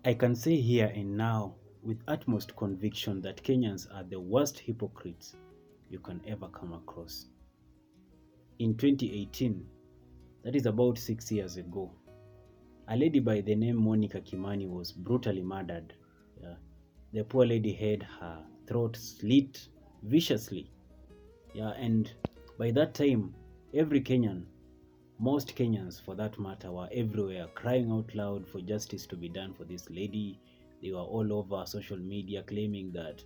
I can say here and now with utmost conviction that Kenyans are the worst hypocrites you can ever come across. In 2018, that is about 6 years ago, a lady by the name Monica Kimani was brutally murdered. Yeah. The poor lady had her throat slit viciously. Yeah, and by that time, every Kenyan, most Kenyans for that matter, were everywhere crying out loud for justice to be done for this lady. They were all over social media claiming that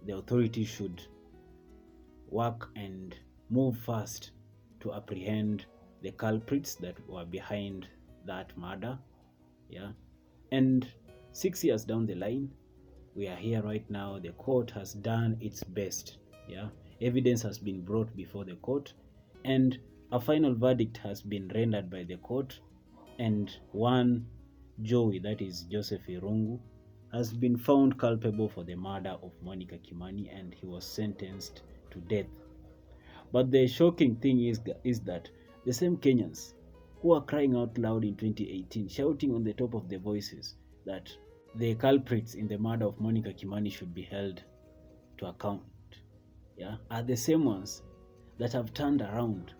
the authorities should work and move fast to apprehend the culprits that were behind that murder. Yeah. And 6 years down the line, we are here right now. The court has done its best. Yeah. Evidence has been brought before the court, and a final verdict has been rendered by the court. And one Joey, that is Joseph Irungu, has been found culpable for the murder of Monica Kimani, and he was sentenced to death. But the shocking thing is that the same Kenyans who are crying out loud in 2018, shouting on the top of their voices that the culprits in the murder of Monica Kimani should be held to account, yeah, are the same ones that have turned around.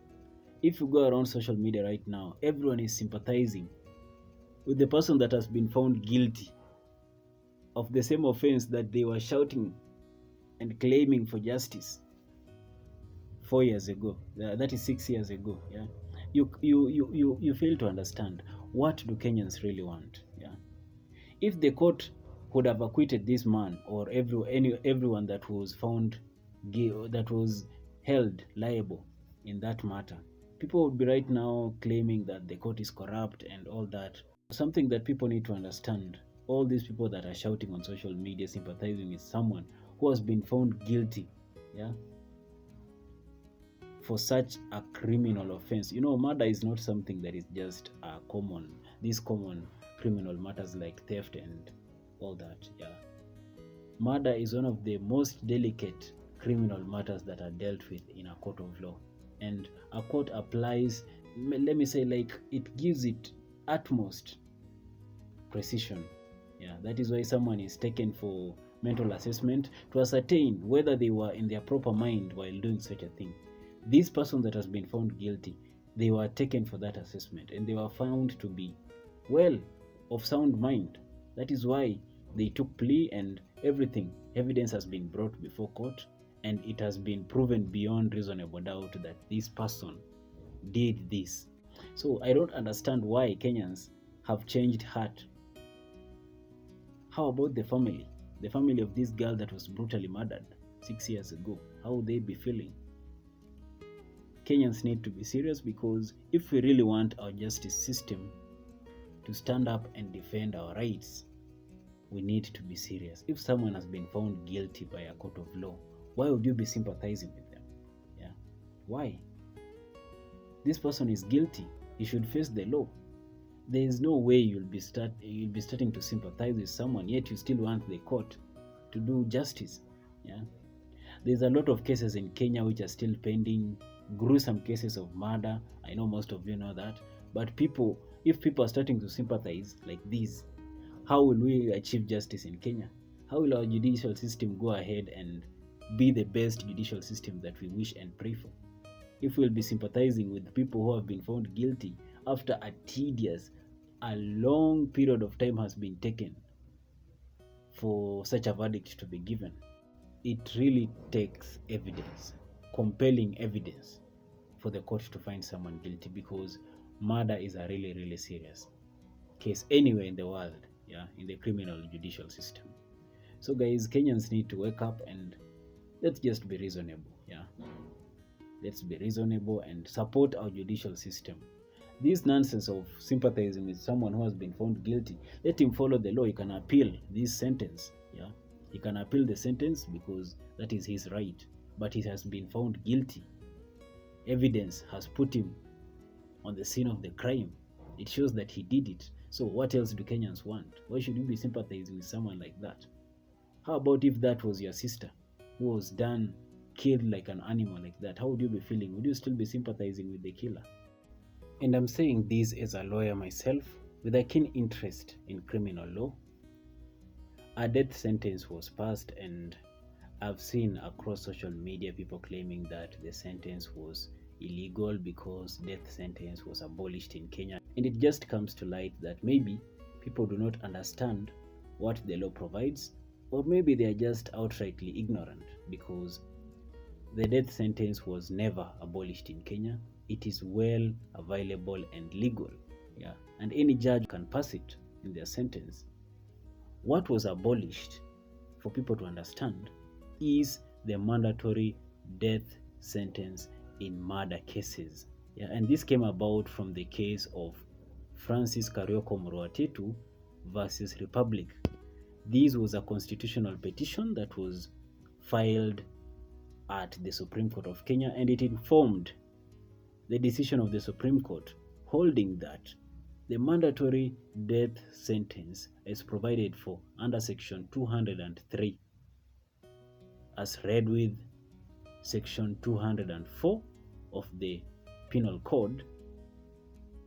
If you go around social media right now, everyone is sympathizing with the person that has been found guilty of the same offense that they were shouting and claiming for justice 4 years ago. That is 6 years ago. Yeah, you fail to understand, what do Kenyans really want? Yeah, if the court could have acquitted this man or everyone that was found that was held liable in that matter, people would be right now claiming that the court is corrupt and all that. Something that people need to understand: all these people that are shouting on social media sympathizing with someone who has been found guilty, yeah, for such a criminal offense. Murder is not something that is just these common criminal matters like theft and all that. Yeah, murder is one of the most delicate criminal matters that are dealt with in a court of law, and a court applies, let me say, like, it gives it utmost precision. Yeah, that is why someone is taken for mental assessment to ascertain whether they were in their proper mind while doing such a thing. This person that has been found guilty, they were taken for that assessment and they were found to be well of sound mind. That is why they took plea and everything. Evidence has been brought before court, and it has been proven beyond reasonable doubt that this person did this. So I don't understand why Kenyans have changed heart. How about the family? The family of this girl that was brutally murdered 6 years ago. How would they be feeling? Kenyans need to be serious, because if we really want our justice system to stand up and defend our rights, we need to be serious. If someone has been found guilty by a court of law, why would you be sympathizing with them? Yeah, why? This person is guilty. He should face the law. There is no way you'll be starting to sympathize with someone, yet you still want the court to do justice. Yeah, there's a lot of cases in Kenya which are still pending, gruesome cases of murder. I know most of you know that. But if people are starting to sympathize like this, how will we achieve justice in Kenya? How will our judicial system go ahead and be the best judicial system that we wish and pray for? If we'll be sympathizing with people who have been found guilty after a long period of time has been taken for such a verdict to be given. It really takes evidence, compelling evidence, for the court to find someone guilty, because murder is a really, really serious case anywhere in the world, yeah, in the criminal judicial system. So guys, Kenyans need to wake up and let's just be reasonable. Yeah, let's be reasonable and support our judicial system. This nonsense of sympathizing with someone who has been found guilty, let him follow the law. He can appeal this sentence. Yeah, he can appeal the sentence because that is his right. But he has been found guilty. Evidence has put him on the scene of the crime. It shows that he did it. So what else do Kenyans want? Why should you be sympathizing with someone like that? How about if that was your sister who was killed like an animal like that? How would you be feeling? Would you still be sympathizing with the killer? And I'm saying this as a lawyer myself with a keen interest in criminal law. a death sentence was passed, and I've seen across social media people claiming that the sentence was illegal because death sentence was abolished in Kenya. And it just comes to light that maybe people do not understand what the law provides, or maybe they are just outrightly ignorant, because the death sentence was never abolished in Kenya. It is well available and legal. Yeah. And any judge can pass it in their sentence. What was abolished, for people to understand, is the mandatory death sentence in murder cases. Yeah, and this came about from the case of Francis Karioko Murwatetu versus Republic. This was a constitutional petition that was filed at the Supreme Court of Kenya, and it informed the decision of the Supreme Court, holding that the mandatory death sentence is provided for under Section 203, as read with Section 204 of the Penal Code,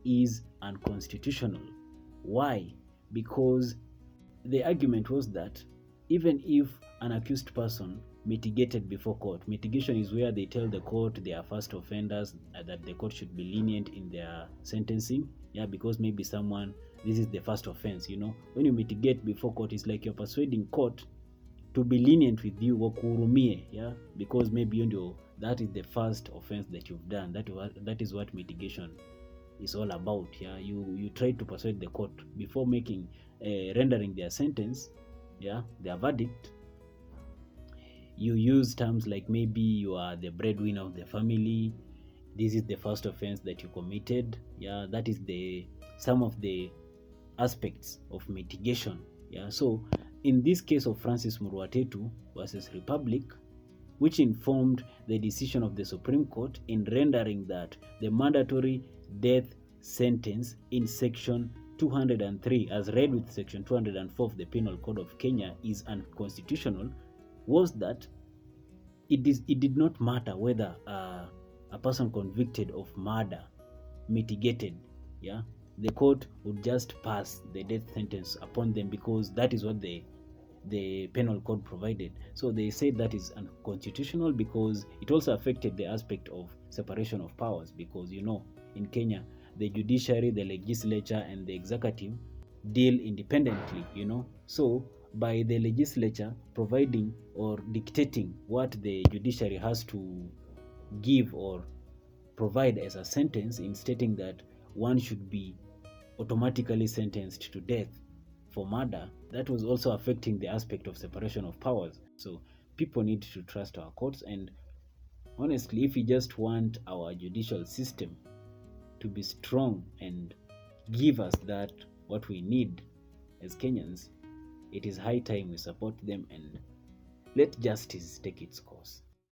is unconstitutional. Why? Because the argument was that even if an accused person mitigated before court, mitigation is where they tell the court they are first offenders, that the court should be lenient in their sentencing. Yeah, because maybe this is the first offense. When you mitigate before court, it's like you're persuading court to be lenient with you, wakuhurumie, yeah, because maybe that is the first offense that you've done. That is what mitigation is all about. Yeah, you try to persuade the court before rendering their sentence, yeah, their verdict. You use terms like maybe you are the breadwinner of the family. This is the first offense that you committed. Yeah, that is some of the aspects of mitigation. Yeah, so in this case of Francis Murwatetu versus Republic, which informed the decision of the Supreme Court in rendering that the mandatory death sentence in Section 203, as read with Section 204 of the Penal Code of Kenya, is unconstitutional, was that it did not matter whether a person convicted of murder mitigated. Yeah, the court would just pass the death sentence upon them, because that is what the Penal Code provided. So they said that is unconstitutional because it also affected the aspect of separation of powers, because in Kenya the judiciary, the legislature, and the executive deal independently. So by the legislature providing or dictating what the judiciary has to give or provide as a sentence, in stating that one should be automatically sentenced to death for murder, that was also affecting the aspect of separation of powers. So people need to trust our courts, and honestly, if we just want our judicial system to be strong and give us what we need as Kenyans, it is high time we support them and let justice take its course.